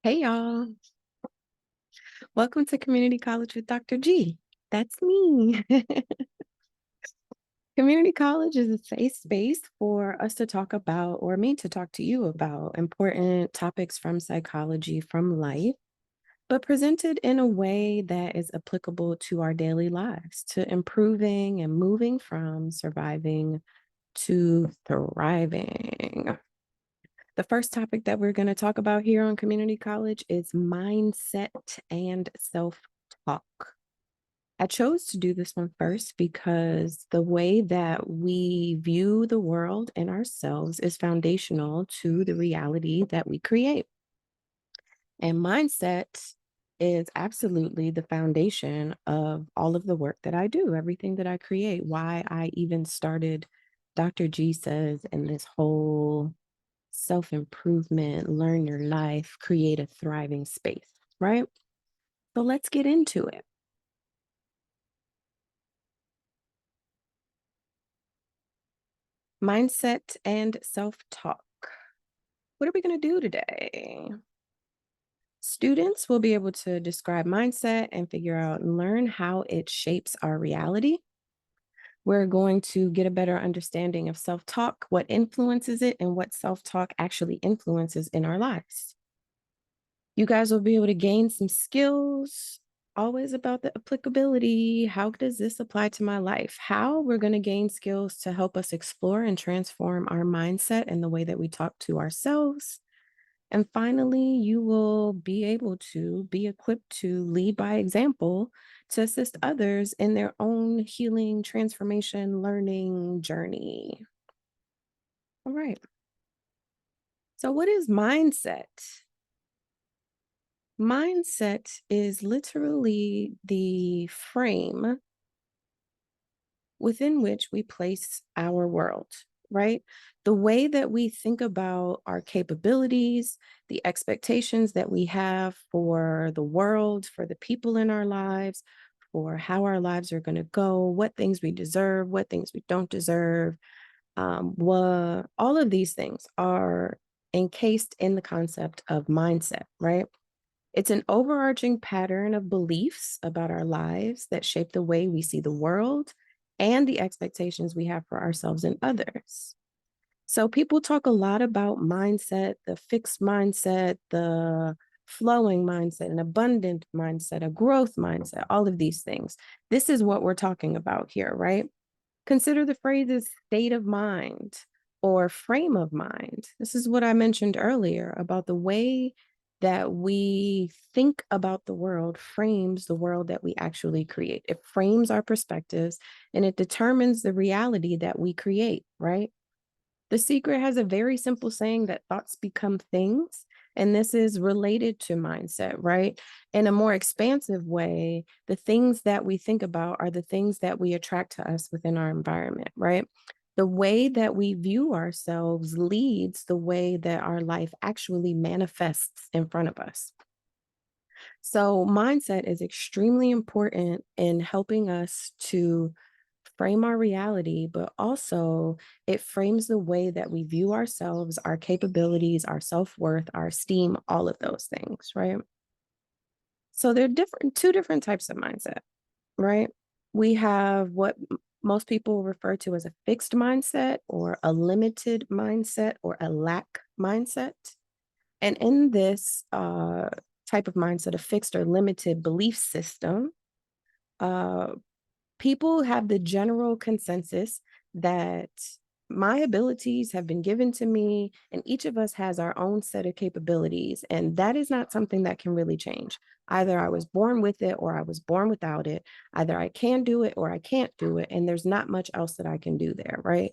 Hey y'all, welcome to Community College with Dr. G. That's me. Community college is a safe space for us to talk about, or me to talk to you about, important topics from psychology, from life, but presented in a way that is applicable to our daily lives, to improving and moving from surviving to thriving. The first topic that we're going to talk about here on Community College is mindset and self talk. I chose to do this one first because the way that we view the world and ourselves is foundational to the reality that we create. And mindset is absolutely the foundation of all of the work that I do, everything that I create, why I even started Dr. G Says and this whole self-improvement, learn your life, create a thriving space, right? So let's get into it. Mindset and self-talk. What are we going to do today? Students will be able to describe mindset and figure out and learn how it shapes our reality. We're going to get a better understanding of self-talk, what influences it, and what self-talk actually influences in our lives. You guys will be able to gain some skills, always about the applicability. How does this apply to my life? How we're going to gain skills to help us explore and transform our mindset and the way that we talk to ourselves. And finally, you will be able to be equipped to lead by example to assist others in their own healing, transformation, learning journey. All right. So, what is mindset? Mindset is literally the frame within which we place our world, right? The way that we think about our capabilities, the expectations that we have for the world, for the people in our lives, for how our lives are going to go, what things we deserve, what things we don't deserve. All of these things are encased in the concept of mindset, right? It's an overarching pattern of beliefs about our lives that shape the way we see the world and the expectations we have for ourselves and others. So, people talk a lot about mindset, the fixed mindset, the flowing mindset, an abundant mindset, a growth mindset, all of these things. This is what we're talking about here, right? Consider the phrases state of mind or frame of mind. This is what I mentioned earlier about the way that we think about the world frames the world that we actually create. It frames our perspectives and it determines the reality that we create, right? The Secret has a very simple saying that thoughts become things. And this is related to mindset, right? In a more expansive way, the things that we think about are the things that we attract to us within our environment, right? The way that we view ourselves leads the way that our life actually manifests in front of us. So, mindset is extremely important in helping us to frame our reality, but also it frames the way that we view ourselves, our capabilities, our self worth, our esteem, all of those things, right? So, there are two different types of mindset, right? We have what most people refer to as a fixed mindset or a limited mindset or a lack mindset. And in this type of mindset, a fixed or limited belief system, uh, people have the general consensus that my abilities have been given to me, and each of us has our own set of capabilities. And that is not something that can really change. Either I was born with it or I was born without it. Either I can do it or I can't do it. And there's not much else that I can do there, right?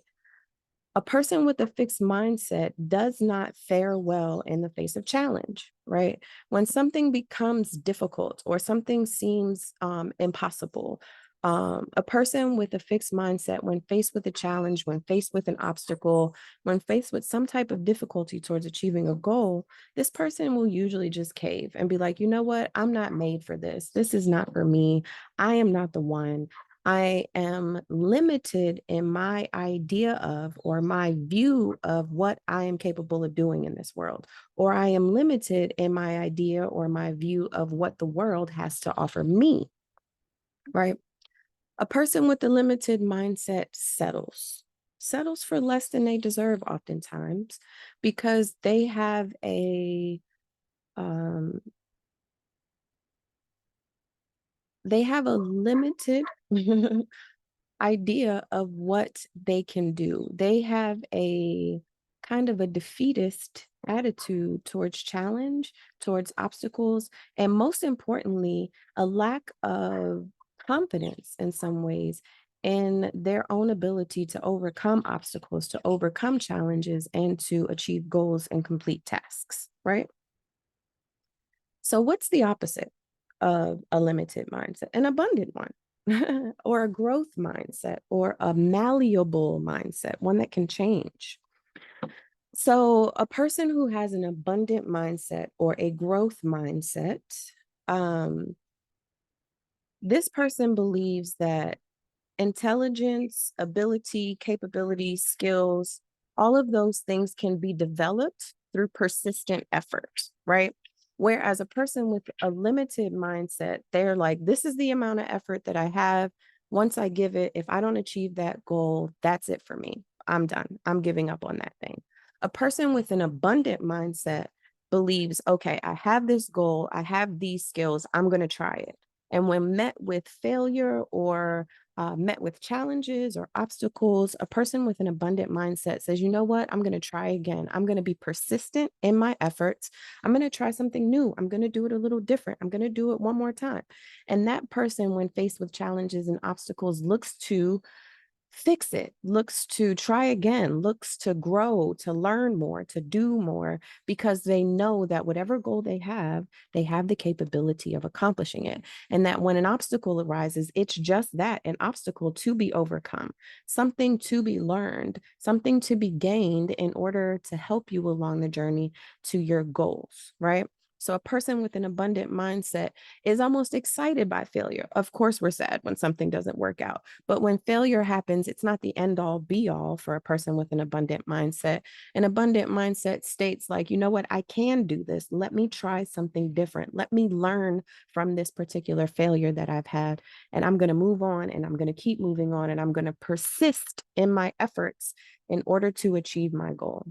A person with a fixed mindset does not fare well in the face of challenge, right? When something becomes difficult or something seems impossible, a person with a fixed mindset, when faced with a challenge, when faced with an obstacle, when faced with some type of difficulty towards achieving a goal, this person will usually just cave and be like, you know what? I'm not made for this. This is not for me. I am not the one. I am limited in my idea of or my view of what I am capable of doing in this world, or I am limited in my idea or my view of what the world has to offer me, right? A person with a limited mindset settles for less than they deserve oftentimes because um, they have a limited idea of what they can do. They have a kind of a defeatist attitude towards challenge, towards obstacles, and most importantly, a lack of confidence in some ways in their own ability to overcome obstacles, to overcome challenges, and to achieve goals and complete tasks, right? So, what's the opposite of a limited mindset? An abundant one, or a growth mindset, or a malleable mindset, one that can change. So, a person who has an abundant mindset or a growth mindset, um, this person believes that intelligence, ability, capability, skills, all of those things can be developed through persistent effort, right? Whereas a person with a limited mindset, they're like, this is the amount of effort that I have. Once I give it, if I don't achieve that goal, that's it for me. I'm done. I'm giving up on that thing. A person with an abundant mindset believes, okay, I have this goal, I have these skills, I'm going to try it. And when met with failure or met with challenges or obstacles, a person with an abundant mindset says, you know what? I'm going to try again. I'm going to be persistent in my efforts. I'm going to try something new. I'm going to do it a little different. I'm going to do it one more time. And that person, when faced with challenges and obstacles, looks to fix it, looks to try again, looks to grow, to learn more, to do more, because they know that whatever goal they have the capability of accomplishing it. And that when an obstacle arises, it's just that, an obstacle to be overcome, something to be learned, something to be gained in order to help you along the journey to your goals, right? So a person with an abundant mindset is almost excited by failure. Of course, we're sad when something doesn't work out, but when failure happens, it's not the end all be all for a person with an abundant mindset. An abundant mindset states, like, you know what, I can do this. Let me try something different. Let me learn from this particular failure that I've had. And I'm going to move on and I'm going to keep moving on and I'm going to persist in my efforts in order to achieve my goal.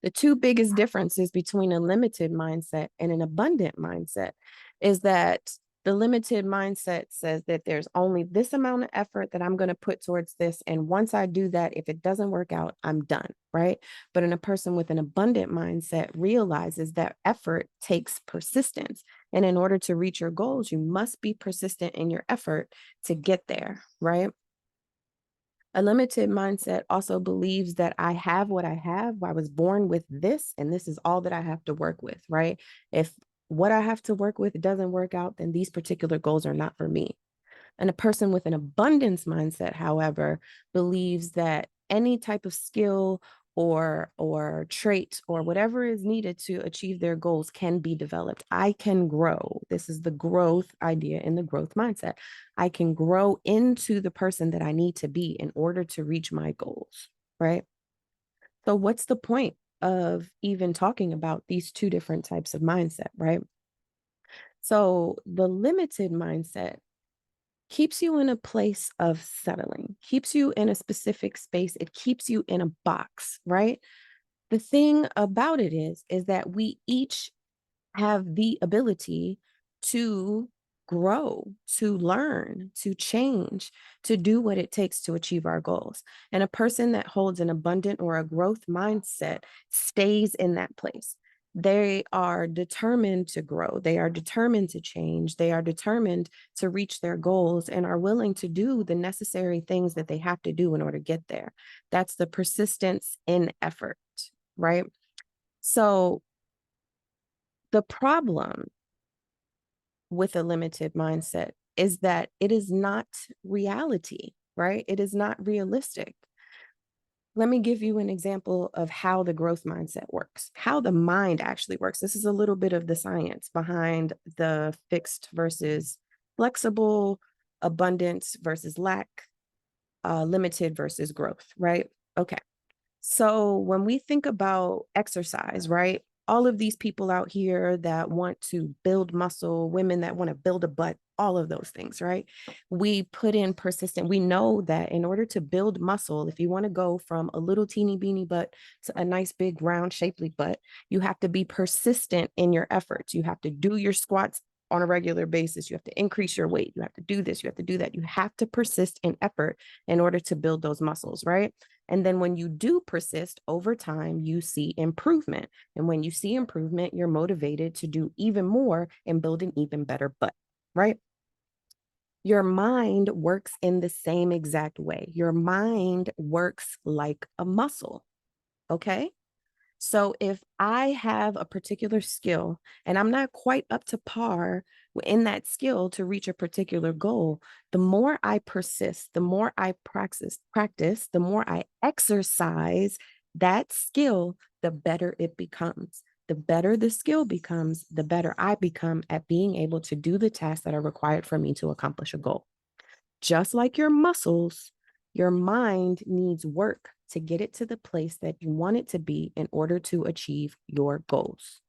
The two biggest differences between a limited mindset and an abundant mindset is that the limited mindset says that there's only this amount of effort that I'm going to put towards this. And once I do that, if it doesn't work out, I'm done, right? But in a person with an abundant mindset realizes that effort takes persistence. And in order to reach your goals, you must be persistent in your effort to get there, right? A limited mindset also believes that I have what I have. I was born with this, and this is all that I have to work with, right? If what I have to work with doesn't work out, then these particular goals are not for me. And a person with an abundance mindset, however, believes that any type of skill or trait or whatever is needed to achieve their goals can be developed. I can grow. This is the growth idea in the growth mindset. I can grow into the person that I need to be in order to reach my goals, right? So what's the point of even talking about these two different types of mindset, right? So the limited mindset keeps you in a place of settling, keeps you in a specific space. It keeps you in a box, right? The thing about it is that we each have the ability to grow, to learn, to change, to do what it takes to achieve our goals. And a person that holds an abundant or a growth mindset stays in that place. They are determined to grow. They are determined to change. They are determined to reach their goals and are willing to do the necessary things that they have to do in order to get there. That's the persistence in effort, right? So the problem with a limited mindset is that it is not reality, right? It is not realistic. Let me give you an example of how the growth mindset works, how the mind actually works. This is a little bit of the science behind the fixed versus flexible abundance versus lack, limited versus growth, right? Okay. So when we think about exercise, right? All of these people out here that want to build muscle, women that want to build a butt, all of those things, right? We put in persistent. We know that in order to build muscle, if you want to go from a little teeny beany butt to a nice big round shapely butt, you have to be persistent in your efforts. You have to do your squats on a regular basis. You have to increase your weight. You have to do this. You have to do that. You have to persist in effort in order to build those muscles, right? And then when you do persist over time, you see improvement. And when you see improvement, you're motivated to do even more and build an even better butt, right? Your mind works in the same exact way. Your mind works like a muscle, okay? So if I have a particular skill and I'm not quite up to par in that skill to reach a particular goal, the more I persist, the more I practice, the more I exercise that skill, the better it becomes. The better the skill becomes, the better I become at being able to do the tasks that are required for me to accomplish a goal. Just like your muscles, your mind needs work to get it to the place that you want it to be in order to achieve your goals.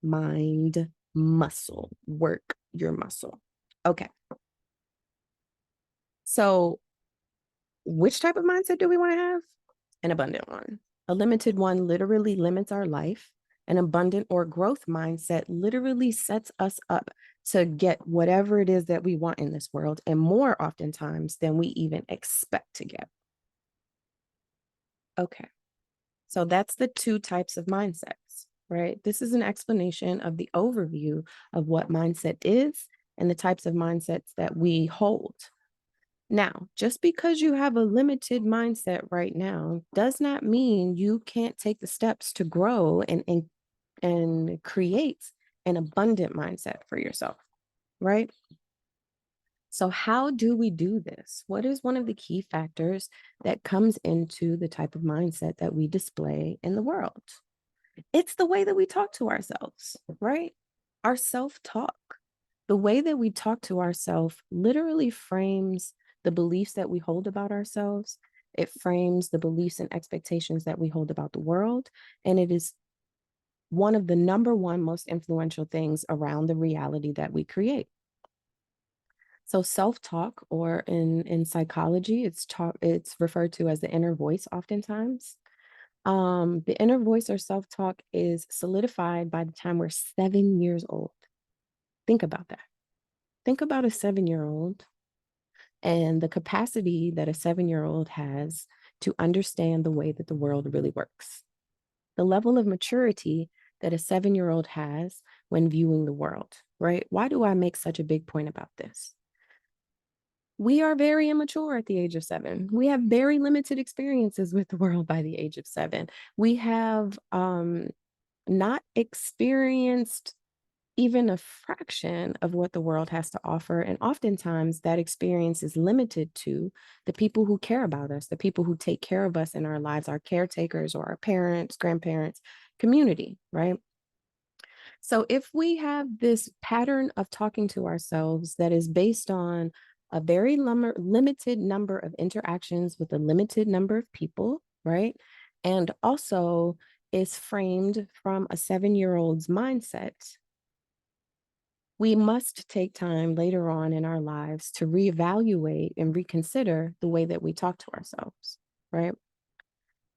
Mind, muscle, work your muscle. Okay. So, which type of mindset do we want to have? An abundant one. A limited one literally limits our life. An abundant or growth mindset literally sets us up to get whatever it is that we want in this world, and more oftentimes than we even expect to get. Okay. So that's the two types of mindsets, right? This is an explanation of the overview of what mindset is and the types of mindsets that we hold. Now, just because you have a limited mindset right now does not mean you can't take the steps to grow and create an abundant mindset for yourself, right? So, how do we do this? What is one of the key factors that comes into the type of mindset that we display in the world? It's the way that we talk to ourselves, right? Our self talk. The way that we talk to ourselves literally frames the beliefs that we hold about ourselves. It frames the beliefs and expectations that we hold about the world. And it is one of the number one most influential things around the reality that we create. So self-talk, or in psychology, it's referred to as the inner voice oftentimes. The inner voice or self-talk is solidified by the time we're 7 years old. Think about that. Think about a 7-year-old and the capacity that a 7-year-old has to understand the way that the world really works. The level of maturity that a 7-year-old has when viewing the world, right? Why do I make such a big point about this? We are very immature at the age of 7. We have very limited experiences with the world by the age of 7. We have not experienced even a fraction of what the world has to offer. And oftentimes that experience is limited to the people who care about us, the people who take care of us in our lives, our caretakers or our parents, grandparents, community, right? So if we have this pattern of talking to ourselves that is based on a very limited number of interactions with a limited number of people, right? And also is framed from a 7-year-old's mindset, we must take time later on in our lives to reevaluate and reconsider the way that we talk to ourselves, right?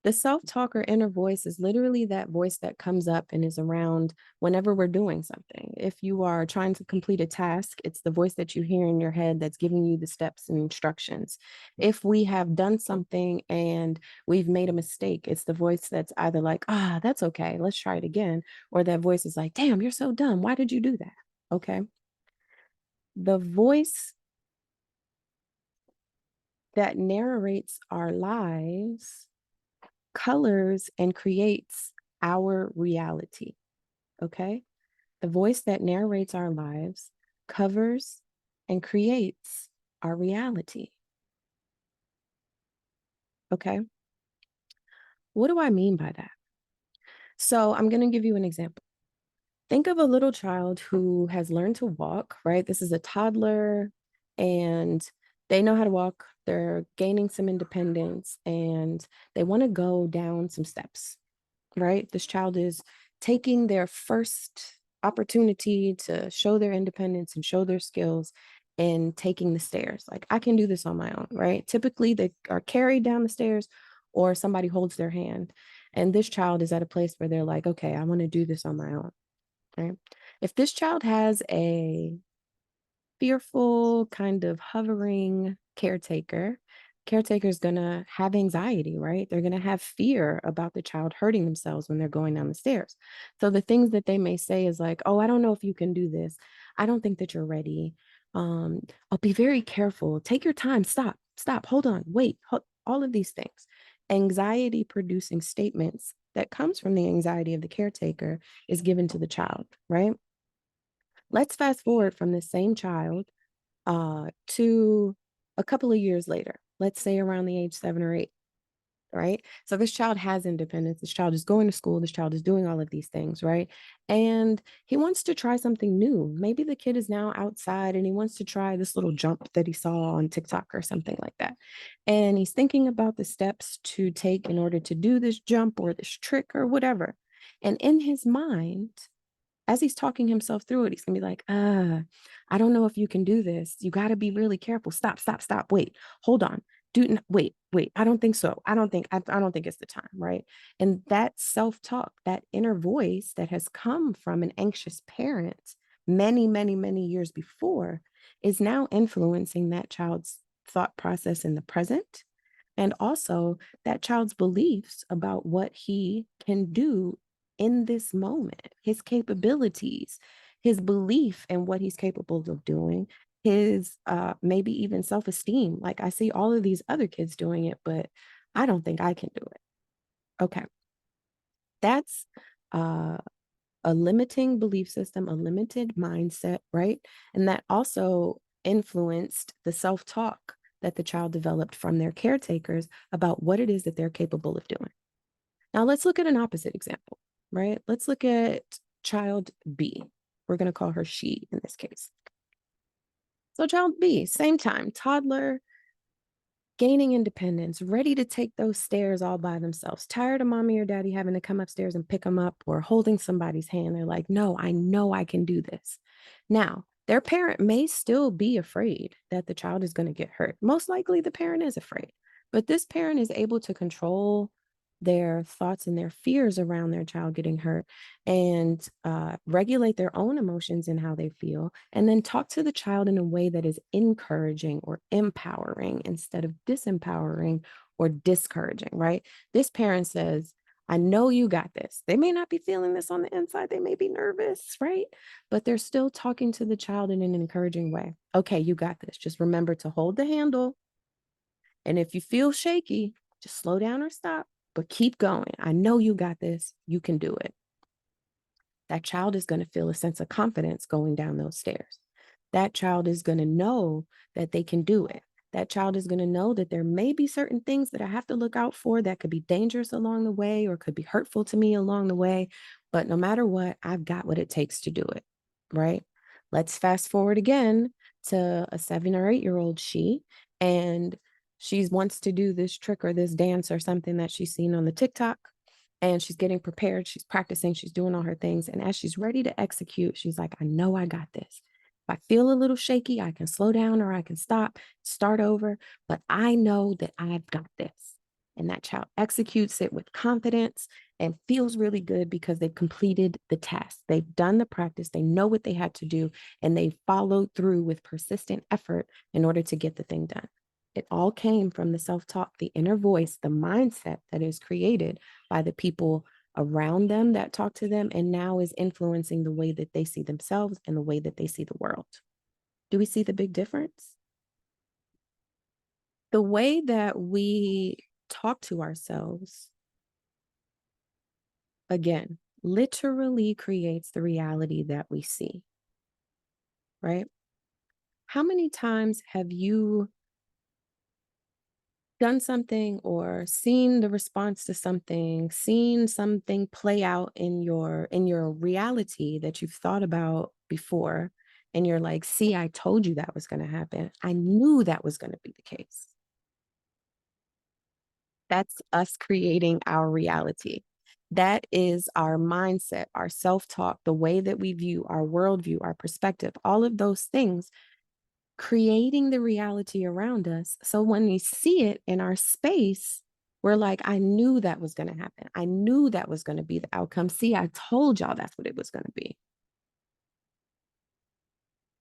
The self-talk or inner voice is literally that voice that comes up and is around whenever we're doing something. If you are trying to complete a task, it's the voice that you hear in your head that's giving you the steps and instructions. If we have done something and we've made a mistake, it's the voice that's either like, ah, that's okay, let's try it again. Or that voice is like, damn, you're so dumb. Why did you do that? Okay. The voice that narrates our lives colors and creates our reality. Okay. The voice that narrates our lives covers and creates our reality. Okay. What do I mean by that? So I'm going to give you an example. Think of a little child who has learned to walk, right? This is a toddler. and they know how to walk. They're gaining some independence and they want to go down some steps, right? This child is taking their first opportunity to show their independence and show their skills and taking the stairs. Like, I can do this on my own, right? Typically, they are carried down the stairs or somebody holds their hand. And this child is at a place where they're like, okay, I want to do this on my own, right? If this child has a fearful, kind of hovering caretaker is going to have anxiety, right? They're going to have fear about the child hurting themselves when they're going down the stairs. So the things that they may say is like, oh, I don't know if you can do this. I don't think that you're ready. I'll be very careful. Take your time. Stop, hold on, wait, all of these things. Anxiety producing statements that comes from the anxiety of the caretaker is given to the child, right? Let's fast forward from the same child to a couple of years later, let's say around the age 7 or 8, right? So this child has independence. This child is going to school. This child is doing all of these things, right? And he wants to try something new. Maybe the kid is now outside and he wants to try this little jump that he saw on TikTok or something like that. And he's thinking about the steps to take in order to do this jump or this trick or whatever. And in his mind, as he's talking himself through it, he's gonna be like, I don't know if you can do this. You got to be really careful. Stop. Wait, hold on. Wait. I don't think so. I don't think it's the time, right? And that self-talk, that inner voice that has come from an anxious parent many years before is now influencing that child's thought process in the present and also that child's beliefs about what he can do in this moment, his capabilities, his belief in what he's capable of doing, his maybe even self-esteem. Like, I see all of these other kids doing it, but I don't think I can do it. Okay. That's uh a limiting belief system, a limited mindset, right? And that also influenced the self-talk that the child developed from their caretakers about what it is that they're capable of doing. Now, let's look at an opposite example, right? Let's look at child B. We're going to call her she in this case. So, child B, same time, toddler, gaining independence, ready to take those stairs all by themselves, tired of mommy or daddy having to come upstairs and pick them up or holding somebody's hand. They're like, no, I know I can do this. Now, their parent may still be afraid that the child is going to get hurt. Most likely, the parent is afraid, but this parent is able to control their thoughts and their fears around their child getting hurt and regulate their own emotions and how they feel, and then talk to the child in a way that is encouraging or empowering instead of disempowering or discouraging, right? This parent says, I know you got this. They may not be feeling this on the inside. They may be nervous, right? But they're still talking to the child in an encouraging way. Okay, you got this. Just remember to hold the handle. And if you feel shaky, just slow down or stop, but keep going. I know you got this. You can do it. That child is going to feel a sense of confidence going down those stairs. That child is going to know that they can do it. That child is going to know that there may be certain things that I have to look out for that could be dangerous along the way or could be hurtful to me along the way. But no matter what, I've got what it takes to do it, right? Let's fast forward again to a 7 or 8 year old she, and she wants to do this trick or this dance or something that she's seen on the TikTok, and she's getting prepared. She's practicing. She's doing all her things. And as she's ready to execute, she's like, I know I got this. If I feel a little shaky, I can slow down or I can stop, start over, but I know that I've got this. And that child executes it with confidence and feels really good because they've completed the task. They've done the practice. They know what they had to do, and they followed through with persistent effort in order to get the thing done. It all came from the self-talk, the inner voice, the mindset that is created by the people around them that talk to them, and now is influencing the way that they see themselves and the way that they see the world. Do we see the big difference? The way that we talk to ourselves, again, literally creates the reality that we see, right? How many times have you done something or seen the response to something, seen something play out in your reality that you've thought about before, and you're like, see, I told you that was going to happen. I knew that was going to be the case. That's us creating our reality. That is our mindset, our self talk, the way that we view our worldview, our perspective, all of those things creating the reality around us. So when we see it in our space, we're like, I knew that was going to happen. I knew that was going to be the outcome. See, I told y'all that's what it was going to be.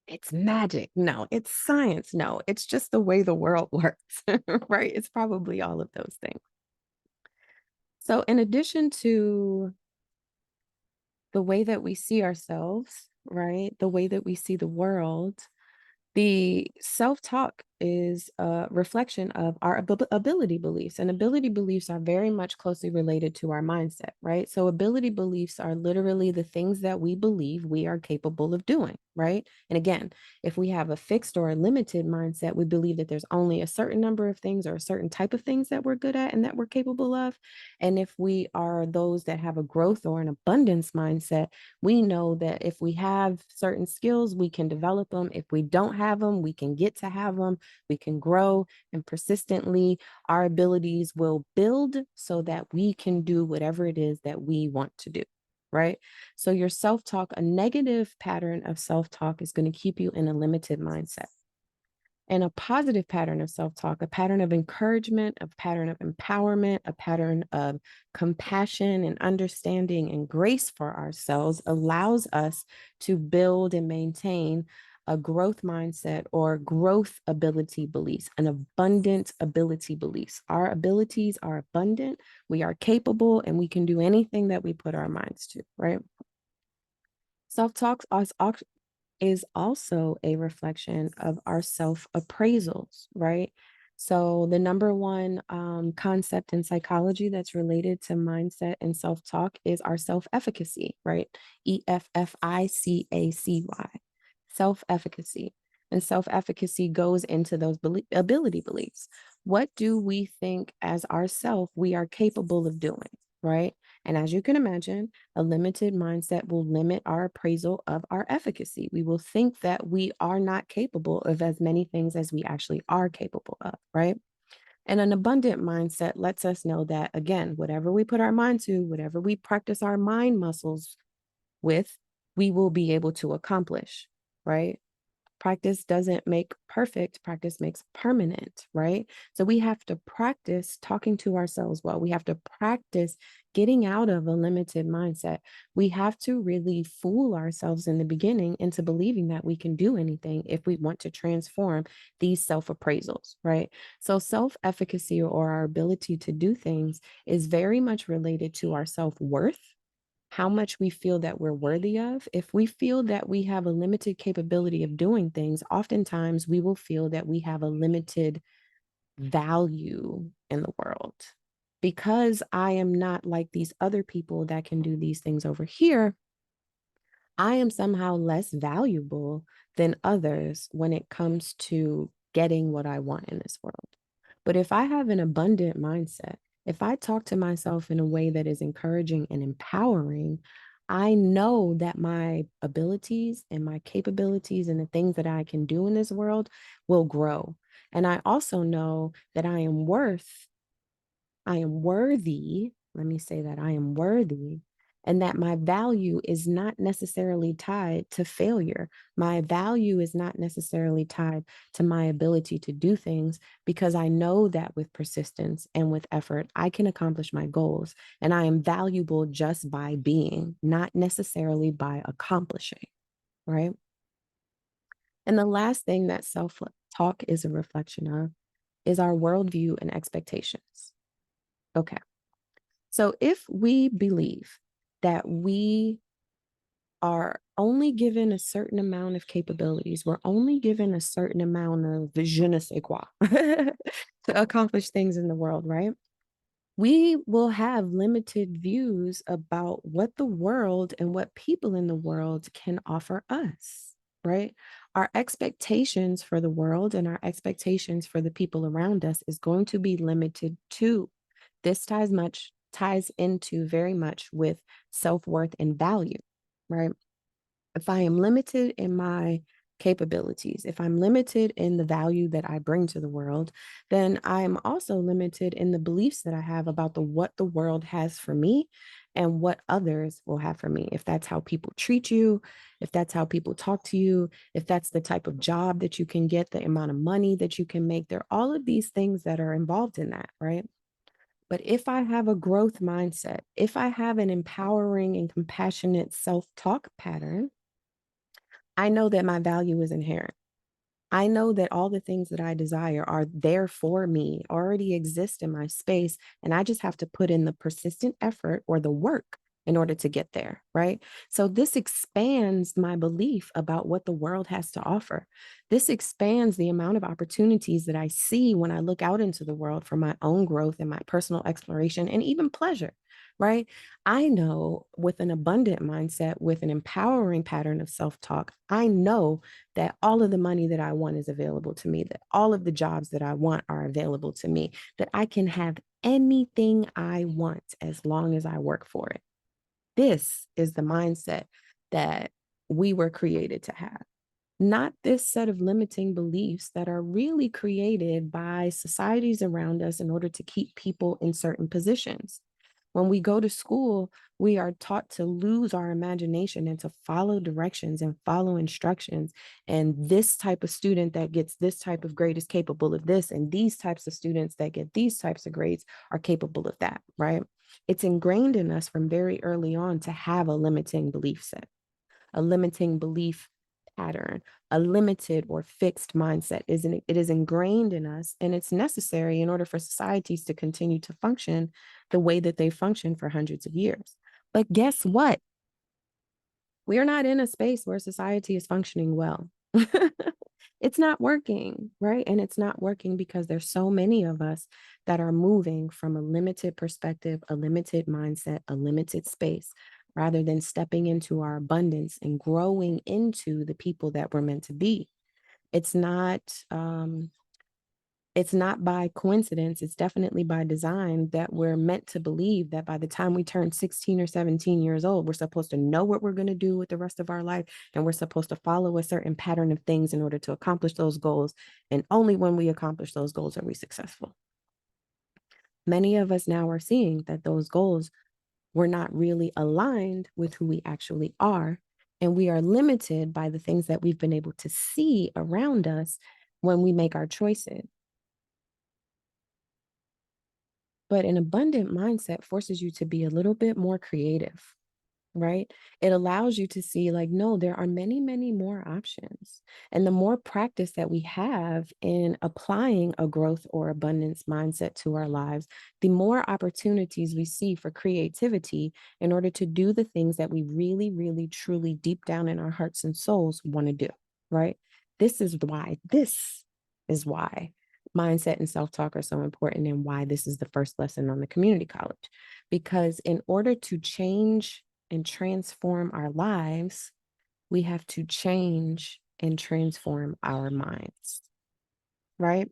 It's magic. No, it's science. No, it's just the way the world works, right? It's probably all of those things. So, in addition to the way that we see ourselves, right? The way that we see the world, the self talk is a reflection of our ability beliefs, and ability beliefs are very much closely related to our mindset, right? So, ability beliefs are literally the things that we believe we are capable of doing, right? And again, if we have a fixed or a limited mindset, we believe that there's only a certain number of things or a certain type of things that we're good at and that we're capable of. And if we are those that have a growth or an abundance mindset, we know that if we have certain skills, we can develop them. If we don't have them, we can get to have them. We can grow, and persistently, our abilities will build so that we can do whatever it is that we want to do. Right. So, your self talk, a negative pattern of self talk is going to keep you in a limited mindset. And a positive pattern of self talk, a pattern of encouragement, a pattern of empowerment, a pattern of compassion and understanding and grace for ourselves allows us to build and maintain a growth mindset or growth ability beliefs, an abundant ability beliefs. Our abilities are abundant, we are capable, and we can do anything that we put our minds to, right? Self talk is also a reflection of our self appraisals, right? So, the number one concept in psychology that's related to mindset and self talk is our self efficacy, right? EFFICACY, self efficacy. And self efficacy goes into those ability beliefs. What do we think as ourself we are capable of doing, right? And as you can imagine, a limited mindset will limit our appraisal of our efficacy. We will think that we are not capable of as many things as we actually are capable of, right? And an abundant mindset lets us know that, again, whatever we put our mind to, whatever we practice our mind muscles with, we will be able to accomplish, right? Practice doesn't make perfect, practice makes permanent, right? So we have to practice talking to ourselves well. We have to practice getting out of a limited mindset. We have to really fool ourselves in the beginning into believing that we can do anything if we want to transform these self appraisals, right? So self efficacy or our ability to do things is very much related to our self worth, how much we feel that we're worthy of. If we feel that we have a limited capability of doing things, oftentimes we will feel that we have a limited value in the world. Because I am not like these other people that can do these things over here, I am somehow less valuable than others when it comes to getting what I want in this world. But if I have an abundant mindset, if I talk to myself in a way that is encouraging and empowering, I know that my abilities and my capabilities and the things that I can do in this world will grow. And I also know that I am worthy. Let me say that I am worthy, and that my value is not necessarily tied to failure. My value is not necessarily tied to my ability to do things, because I know that with persistence and with effort, I can accomplish my goals. And I am valuable just by being, not necessarily by accomplishing, right? And the last thing that self talk is a reflection of is our worldview and expectations. Okay. So if we believe that we are only given a certain amount of capabilities, we're only given a certain amount of je ne sais quoi to accomplish things in the world, right? We will have limited views about what the world and what people in the world can offer us, right? Our expectations for the world and our expectations for the people around us is going to be limited too. This ties into very much with self-worth and value, right? If I am limited in my capabilities. If I'm limited in the value that I bring to the world, then I'm also limited in the beliefs that I have about the what the world has for me and what others will have for me. If that's how people treat you, if that's how people talk to you, if that's the type of job that you can get, the amount of money that you can make, there are all of these things that are involved in that, right? But if I have a growth mindset, if I have an empowering and compassionate self talk pattern, I know that my value is inherent. I know that all the things that I desire are there for me, already exist in my space, and I just have to put in the persistent effort or the work in order to get there, right? So this expands my belief about what the world has to offer. This expands the amount of opportunities that I see when I look out into the world for my own growth and my personal exploration and even pleasure, right? I know with an abundant mindset, with an empowering pattern of self talk, I know that all of the money that I want is available to me, that all of the jobs that I want are available to me, that I can have anything I want as long as I work for it. This is the mindset that we were created to have, not this set of limiting beliefs that are really created by societies around us in order to keep people in certain positions. When we go to school, we are taught to lose our imagination and to follow directions and follow instructions. And this type of student that gets this type of grade is capable of this. And these types of students that get these types of grades are capable of that, right? It's ingrained in us from very early on to have a limiting belief set, a limiting belief pattern, a limited or fixed mindset. It is ingrained in us, and it's necessary in order for societies to continue to function the way that they function for hundreds of years. But guess what? We are not in a space where society is functioning well. It's not working, right? And it's not working because there's so many of us that are moving from a limited perspective, a limited mindset, a limited space, rather than stepping into our abundance and growing into the people that we're meant to be. It's not it's not by coincidence, it's definitely by design that we're meant to believe that by the time we turn 16 or 17 years old, we're supposed to know what we're going to do with the rest of our life. And we're supposed to follow a certain pattern of things in order to accomplish those goals. And only when we accomplish those goals are we successful. Many of us now are seeing that those goals were not really aligned with who we actually are. And we are limited by the things that we've been able to see around us when we make our choices. But an abundant mindset forces you to be a little bit more creative, right? It allows you to see, like, no, there are many, many more options. And the more practice that we have in applying a growth or abundance mindset to our lives, the more opportunities we see for creativity in order to do the things that we really, really, truly, deep down in our hearts and souls want to do, right? This is why mindset and self talk are so important, and why this is the first lesson on the community college. Because in order to change and transform our lives, we have to change and transform our minds, right?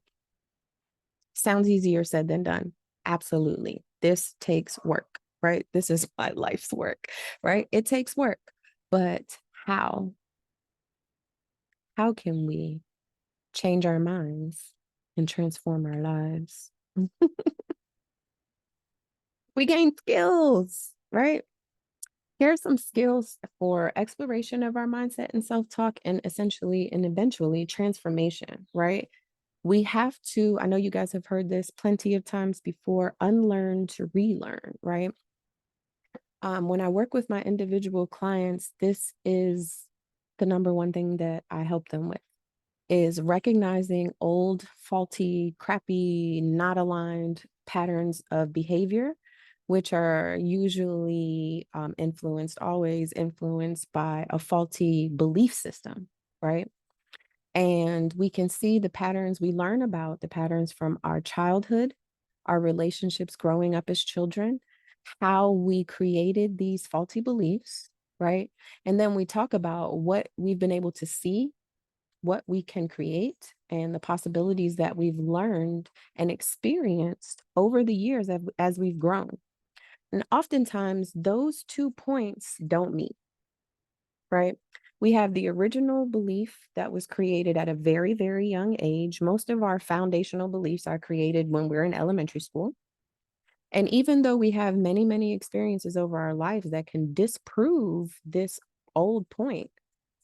Sounds easier said than done. Absolutely. This takes work, right? This is my life's work, right? It takes work. But how? How can we change our minds and transform our lives? We gain skills, right? Here are some skills for exploration of our mindset and self talk, and essentially and eventually transformation, right? We have to, I know you guys have heard this plenty of times before, unlearn to relearn, right? When I work with my individual clients, this is the number one thing that I help them with, is recognizing old, faulty, crappy, not aligned patterns of behavior, which are usually always influenced by a faulty belief system, right? And we can see the patterns, we learn about the patterns from our childhood, our relationships growing up as children, how we created these faulty beliefs, right? And then we talk about what we've been able to see, what we can create, and the possibilities that we've learned and experienced over the years as we've grown. And oftentimes those 2 points don't meet, right? We have the original belief that was created at a very, very young age. Most of our foundational beliefs are created when we're in elementary school. And even though we have many, many experiences over our lives that can disprove this old point,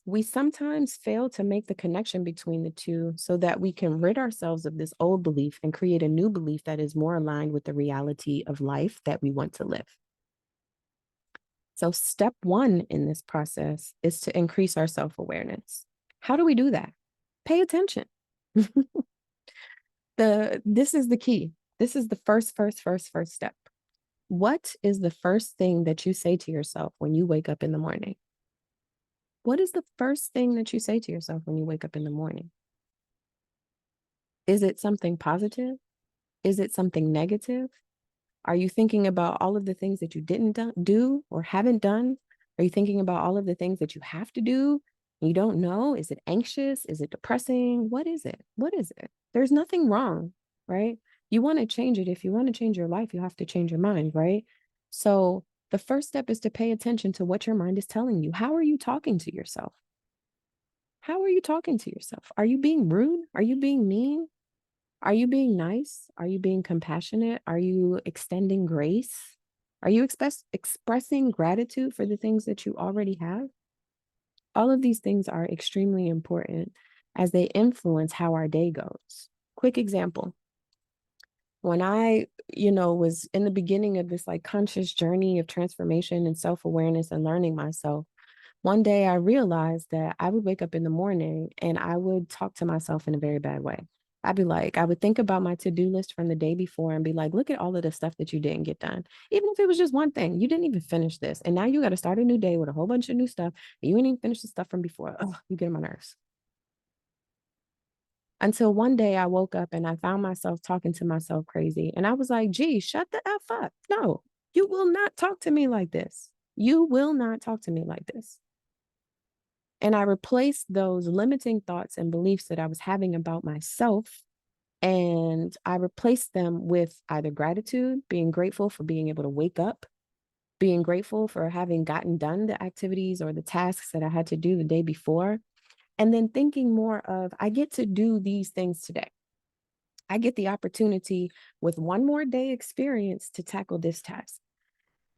we sometimes fail to make the connection between the two so that we can rid ourselves of this old belief and create a new belief that is more aligned with the reality of life that we want to live. So, step one in this process is to increase our self awareness. How do we do that? Pay attention. This is the key. This is the first step. What is the first thing that you say to yourself when you wake up in the morning? What is the first thing that you say to yourself when you wake up in the morning? Is it something positive? Is it something negative? Are you thinking about all of the things that you didn't do or haven't done? Are you thinking about all of the things that you have to do? You don't know. Is it anxious? Is it depressing? What is it? What is it? There's nothing wrong, right? You want to change it. If you want to change your life, you have to change your mind, right? So the first step is to pay attention to what your mind is telling you. How are you talking to yourself? How are you talking to yourself? Are you being rude? Are you being mean? Are you being nice? Are you being compassionate? Are you extending grace? Are you expressing gratitude for the things that you already have? All of these things are extremely important as they influence how our day goes. Quick example. When I, was in the beginning of this like conscious journey of transformation and self-awareness and learning myself, one day I realized that I would wake up in the morning and I would talk to myself in a very bad way. I would think about my to-do list from the day before and be like, look at all of the stuff that you didn't get done. Even if it was just one thing, you didn't even finish this. And now you got to start a new day with a whole bunch of new stuff. And you ain't even finished the stuff from before. Oh, you get on my nerves. Until one day I woke up and I found myself talking to myself crazy. And I was like, gee, shut the F up. No, you will not talk to me like this. You will not talk to me like this. And I replaced those limiting thoughts and beliefs that I was having about myself. And I replaced them with either gratitude, being grateful for being able to wake up, being grateful for having gotten done the activities or the tasks that I had to do the day before. And then thinking more of, I get to do these things today. I get the opportunity with one more day experience to tackle this task.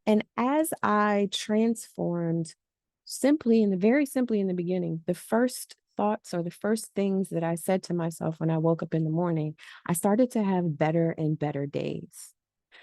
And as I transformed very simply in the beginning, the first thoughts or the first things that I said to myself when I woke up in the morning, I started to have better and better days.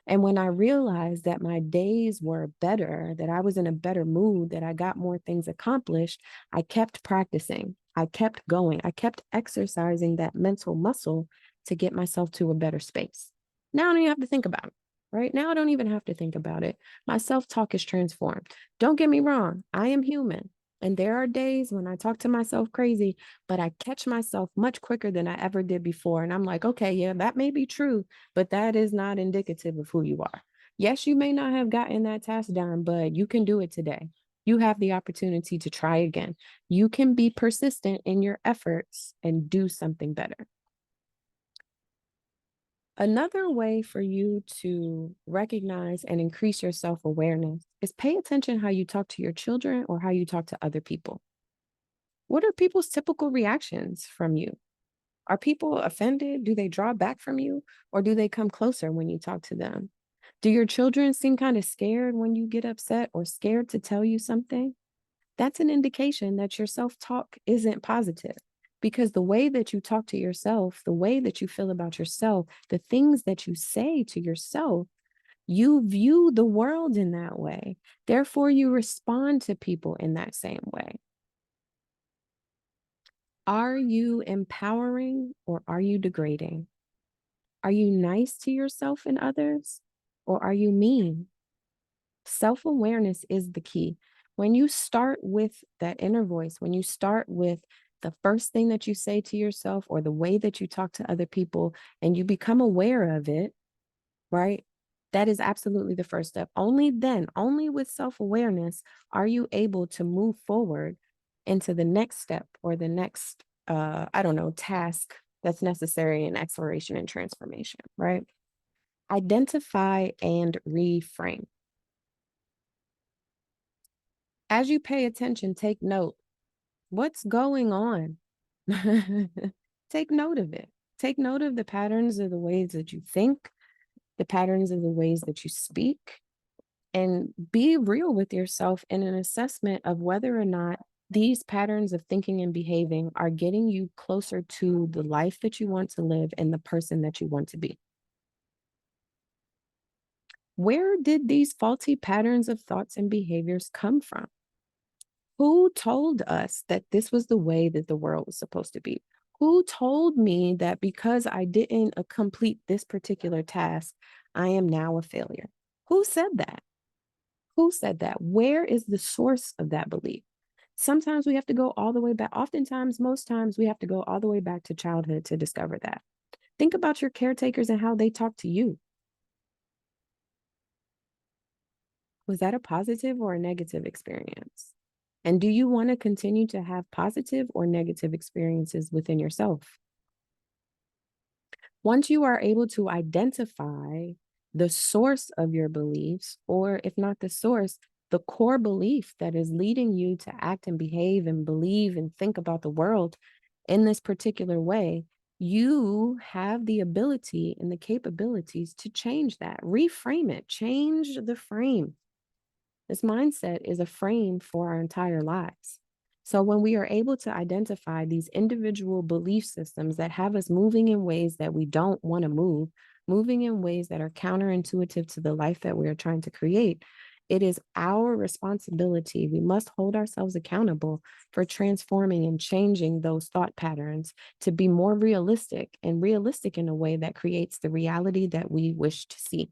And when I realized that my days were better, that I was in a better mood, that I got more things accomplished, I kept practicing. I kept going. I kept exercising that mental muscle to get myself to a better space. Now I don't even have to think about it. Right now, I don't even have to think about it. My self talk is transformed. Don't get me wrong, I am human. And there are days when I talk to myself crazy, but I catch myself much quicker than I ever did before. And I'm like, okay, yeah, that may be true, but that is not indicative of who you are. Yes, you may not have gotten that task done, but you can do it today. You have the opportunity to try again. You can be persistent in your efforts and do something better. Another way for you to recognize and increase your self awareness is pay attention how you talk to your children or how you talk to other people. What are people's typical reactions from you? Are people offended? Do they draw back from you? Or do they come closer when you talk to them? Do your children seem kind of scared when you get upset or scared to tell you something? That's an indication that your self talk isn't positive because the way that you talk to yourself, the way that you feel about yourself, the things that you say to yourself, you view the world in that way. Therefore, you respond to people in that same way. Are you empowering or are you degrading? Are you nice to yourself and others or are you mean? Self awareness is the key. When you start with that inner voice, when you start with the first thing that you say to yourself or the way that you talk to other people and you become aware of it, right? That is absolutely the first step. Only then, only with self awareness, are you able to move forward into the next step or the next, I don't know, task that's necessary in exploration and transformation, right? Identify and reframe. As you pay attention, take note. What's going on? Take note of it. Take note of the patterns of the ways that you think, the patterns of the ways that you speak, and be real with yourself in an assessment of whether or not these patterns of thinking and behaving are getting you closer to the life that you want to live and the person that you want to be. Where did these faulty patterns of thoughts and behaviors come from? Who told us that this was the way that the world was supposed to be? Who told me that because I didn't complete this particular task, I am now a failure? Who said that? Who said that? Where is the source of that belief? Sometimes we have to go all the way back. Oftentimes, most times, we have to go all the way back to childhood to discover that. Think about your caretakers and how they talk to you. Was that a positive or a negative experience? And do you want to continue to have positive or negative experiences within yourself? Once you are able to identify the source of your beliefs, or if not the source, the core belief that is leading you to act and behave and believe and think about the world in this particular way, you have the ability and the capabilities to change that, reframe it, change the frame. This mindset is a frame for our entire lives. So when we are able to identify these individual belief systems that have us moving in ways that we don't want to move, moving in ways that are counterintuitive to the life that we are trying to create, it is our responsibility. We must hold ourselves accountable for transforming and changing those thought patterns to be more realistic and realistic in a way that creates the reality that we wish to see.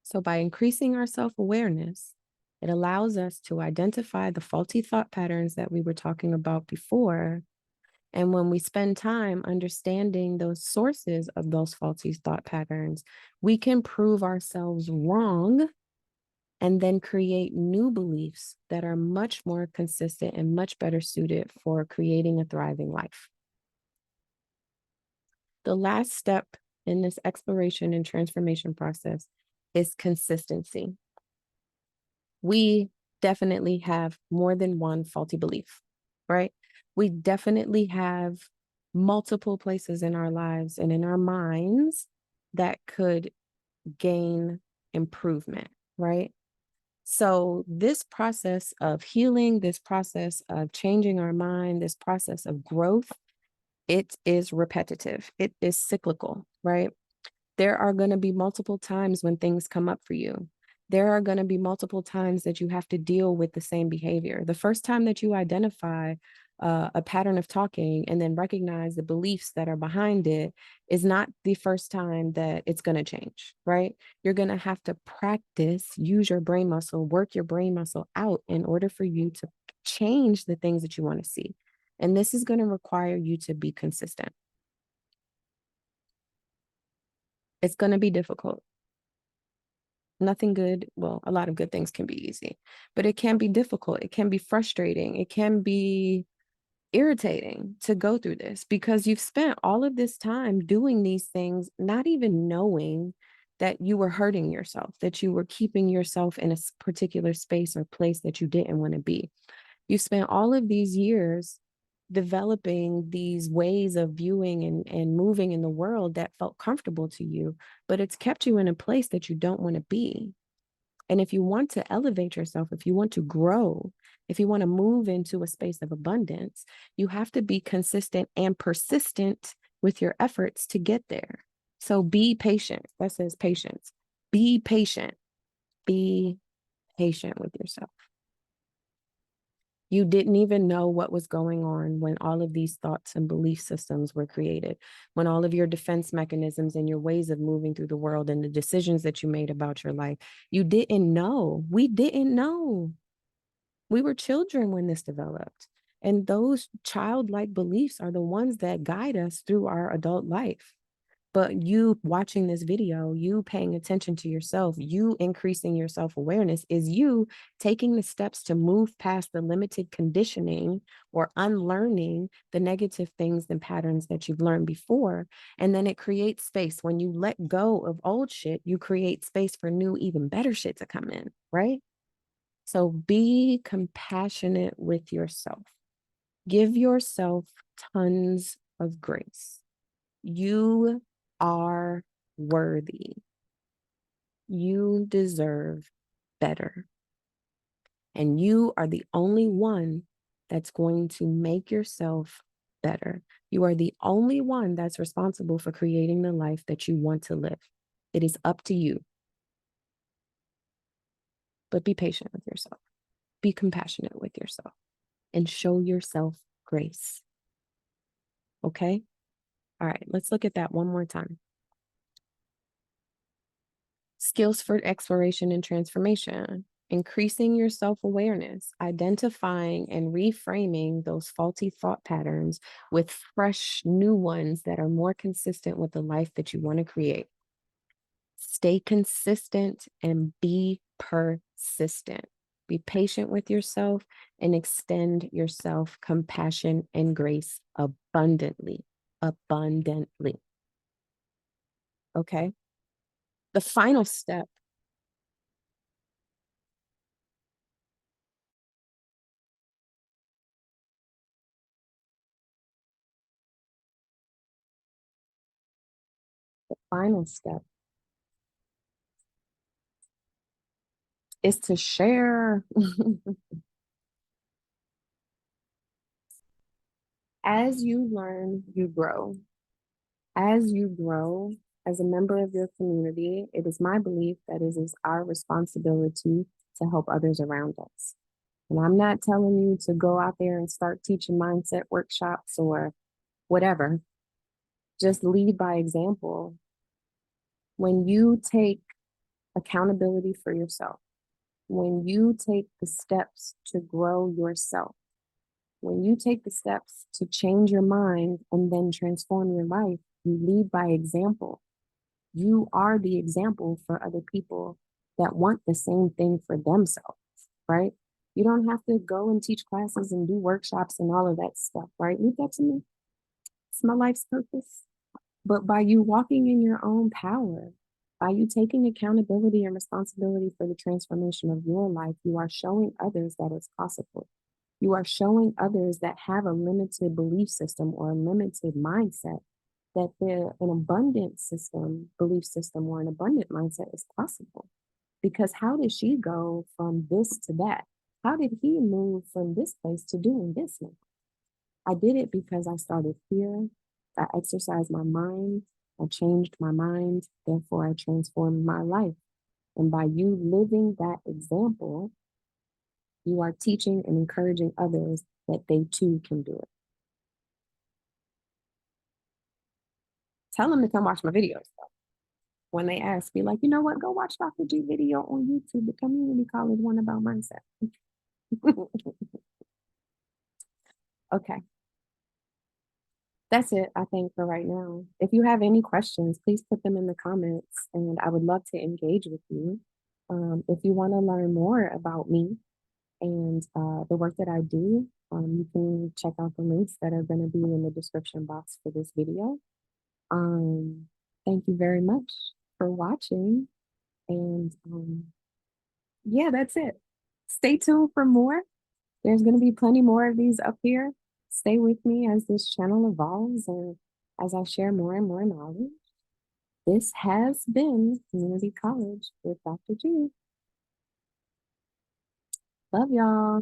So, by increasing our self awareness, it allows us to identify the faulty thought patterns that we were talking about before. And when we spend time understanding those sources of those faulty thought patterns, we can prove ourselves wrong and then create new beliefs that are much more consistent and much better suited for creating a thriving life. The last step in this exploration and transformation process is consistency. We definitely have more than one faulty belief, right? We definitely have multiple places in our lives and in our minds that could gain improvement, right? So, this process of healing, this process of changing our mind, this process of growth, it is repetitive, it is cyclical, right? There are going to be multiple times when things come up for you. There are going to be multiple times that you have to deal with the same behavior. The first time that you identify a pattern of talking and then recognize the beliefs that are behind it is not the first time that it's going to change, right? You're going to have to practice, use your brain muscle, work your brain muscle out in order for you to change the things that you want to see. And this is going to require you to be consistent. It's going to be difficult. Nothing good, well, a lot of good things can be easy, but it can be difficult. It can be frustrating. It can be irritating to go through this because you've spent all of this time doing these things, not even knowing that you were hurting yourself, that you were keeping yourself in a particular space or place that you didn't want to be. You spent all of these years developing these ways of viewing and moving in the world that felt comfortable to you, but it's kept you in a place that you don't want to be. And if you want to elevate yourself, if you want to grow, if you want to move into a space of abundance, you have to be consistent and persistent with your efforts to get there. So be patient. That says patience. Be patient. Be patient with yourself. You didn't even know what was going on when all of these thoughts and belief systems were created, when all of your defense mechanisms and your ways of moving through the world and the decisions that you made about your life, you didn't know. We didn't know. We were children when this developed. And those childlike beliefs are the ones that guide us through our adult life. But you watching this video, you paying attention to yourself, you increasing your self-awareness is you taking the steps to move past the limited conditioning or unlearning the negative things and patterns that you've learned before. And then it creates space. When you let go of old shit, you create space for new, even better shit to come in, right? So be compassionate with yourself. Give yourself tons of grace. You are worthy. You deserve better. And you are the only one that's going to make yourself better. You are the only one that's responsible for creating the life that you want to live. It is up to you. But be patient with yourself. Be compassionate with yourself and show yourself grace. Okay? All right, let's look at that one more time. Skills for exploration and transformation, increasing your self-awareness, identifying and reframing those faulty thought patterns with fresh new ones that are more consistent with the life that you want to create. Stay consistent and be persistent. Be patient with yourself and extend yourself compassion and grace abundantly. Abundantly. Okay? The final step final step is to share. As you learn, you grow. As you grow as a member of your community, it is my belief that it is our responsibility to help others around us. And I'm not telling you to go out there and start teaching mindset workshops or whatever. Just lead by example. When you take accountability for yourself, when you take the steps to grow yourself, when you take the steps to change your mind and then transform your life, you lead by example. You are the example for other people that want the same thing for themselves, right? You don't have to go and teach classes and do workshops and all of that stuff, right? Leave that to me. It's my life's purpose. But by you walking in your own power, by you taking accountability and responsibility for the transformation of your life, you are showing others that it's possible. You are showing others that have a limited belief system or a limited mindset that an abundant system, belief system, or an abundant mindset is possible. Because how did she go from this to that? How did he move from this place to doing this now? I did it because I started here. I exercised my mind. I changed my mind. Therefore, I transformed my life. And by you living that example, you are teaching and encouraging others that they too can do it. Tell them to come watch my videos. When they ask, be like, you know what, go watch Dr. G video on YouTube, the community college one about mindset. Okay. That's it, I think, for right now. If you have any questions, please put them in the comments and I would love to engage with you. If you want to learn more about me and the work that I do, you can check out the links that are going to be in the description box for this video. Thank you very much for watching. And yeah, that's it. Stay tuned for more. There's going to be plenty more of these up here. Stay with me as this channel evolves and as I share more and more knowledge. This has been Community College with Dr. G. Love y'all.